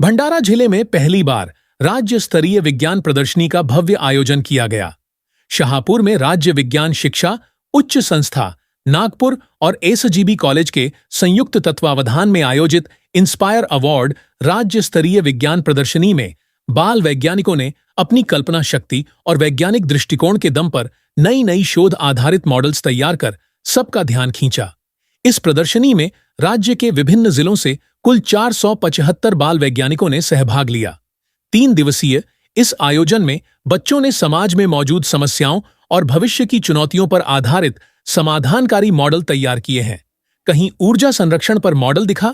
भंडारा जिले में पहली बार राज्य स्तरीय विज्ञान प्रदर्शनी का भव्य आयोजन किया गया। शाहपुर में राज्य विज्ञान शिक्षा उच्च संस्था नागपुर और एसजीबी कॉलेज के संयुक्त तत्वावधान में आयोजित इंस्पायर अवार्ड राज्य स्तरीय विज्ञान प्रदर्शनी में बाल वैज्ञानिकों ने अपनी कल्पना शक्ति और वैज्ञानिक दृष्टिकोण के दम पर नई नई शोध आधारित मॉडल्स तैयार कर सबका ध्यान खींचा। इस प्रदर्शनी में राज्य के विभिन्न जिलों से कुल 475 बाल वैज्ञानिकों ने सहभाग लिया। 3 दिवसीय इस आयोजन में बच्चों ने समाज में मौजूद समस्याओं और भविष्य की चुनौतियों पर आधारित समाधानकारी मॉडल तैयार किए हैं। कहीं ऊर्जा संरक्षण पर मॉडल दिखा,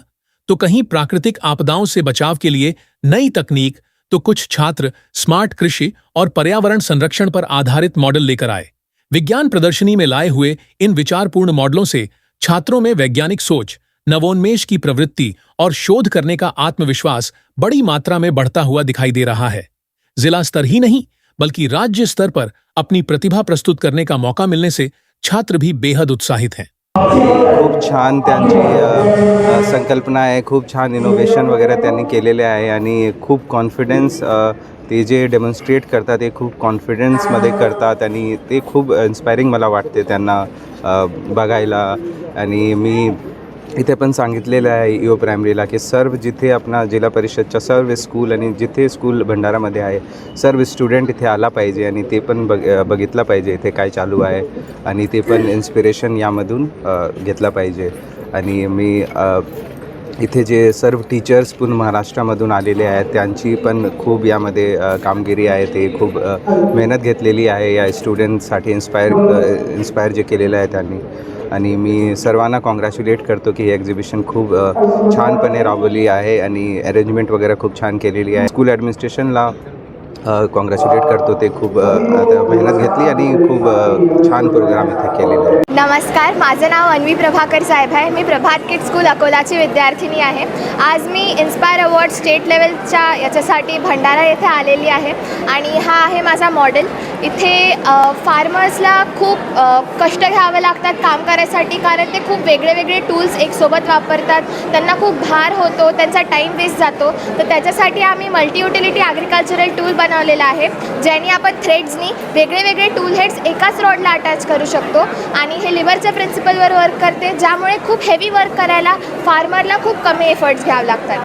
तो कहीं प्राकृतिक आपदाओं से बचाव के लिए नई तकनीक, तो कुछ छात्र स्मार्ट कृषि और पर्यावरण संरक्षण पर आधारित मॉडल लेकर आए। विज्ञान प्रदर्शनी में लाए हुए इन विचारपूर्ण मॉडलों से छात्रों में वैज्ञानिक सोच, नवोन्मेष की प्रवृत्ति और शोध करने का आत्मविश्वास बड़ी मात्रा में बढ़ता हुआ दिखाई दे रहा है। जिला स्तर ही नहीं बल्कि राज्य स्तर पर अपनी प्रतिभा प्रस्तुत करने का मौका मिलने से छात्र भी बेहद उत्साहित हैं। खूप छान त्यांची संकल्पना आहे, खूप छान इनोव्हेशन वगैरे त्यांनी केलेले आहे आणि खूप कॉन्फिडन्स ते जे डेमॉन्स्ट्रेट करतात ते खूप कॉन्फिडन्समध्ये करतात आणि ते खूप इन्स्पायरिंग मला वाटते त्यांना बघायला। आणि मी इथे पण सांगितलेलं आहे ईओ प्रायमरीला की सर्व जिथे आपला जिल्हा परिषदच्या सर्व स्कूल आणि जिथे स्कूल भंडारामध्ये आहे सर्व स्टुडंट इथे आला पाहिजे आणि ते पण बघितलं पाहिजे इथे काय चालू आहे आणि ते पण इन्स्पिरेशन यामधून घेतलं पाहिजे। आणि मी इथे जे सर्व टीचर्स पूर्ण महाराष्ट्रामधून आलेले आहेत त्यांची पण खूप यामध्ये कामगिरी आहे, ते खूप मेहनत घेतलेली आहे या स्टुडंटसाठी इन्स्पायर जे केलेलं आहे त्यांनी। आणि मी सर्वांना कॉंग्रॅच्युलेट करतो की ही एक्झिबिशन खूप छानपणे राबवली आहे आणि अरेंजमेंट वगैरे खूप छान केलेली आहे। स्कूल ॲडमिनिस्ट्रेशनला कॉंग्रॅच्युलेट करतो, ते खूप मेहनत घेतली आणि खूप छान प्रोग्राम इथे केलेले आहे। नमस्कार, माझं नाव अन्वी प्रभाकर साहेब आहे। मी प्रभात किड स्कूल अकोलाची विद्यार्थिनी आहे। आज मी इन्स्पायर अवॉर्ड स्टेट लेवलच्या याच्यासाठी भंडारा येथे आलेली आहे आणि हा आहे माझा मॉडेल। इथे फार्मर्सला खूप कष्ट घ्यावे लागतात काम करायसाठी, कारण ते खूप वेगळे टूल्स एक सोबत वापरतात, त्यांना खूप भार होतो, त्यांचा टाईम वेस्ट जातो। तर त्याच्यासाठी आम्ही मल्टी युटिलिटी ॲग्रिकल्चरल टूल बनवलेला आहे, ज्याने आपण थ्रेड्सनी वेगळे टूल हेड्स एकाच रॉडला अटॅच करू शकतो आणि हे लिव्हरच्या प्रिन्सिपलवर वर्क करते, ज्यामुळे खूप हेवी वर्क करायला फार्मरला खूप कमी एफर्ट्स घ्यावे लागतात।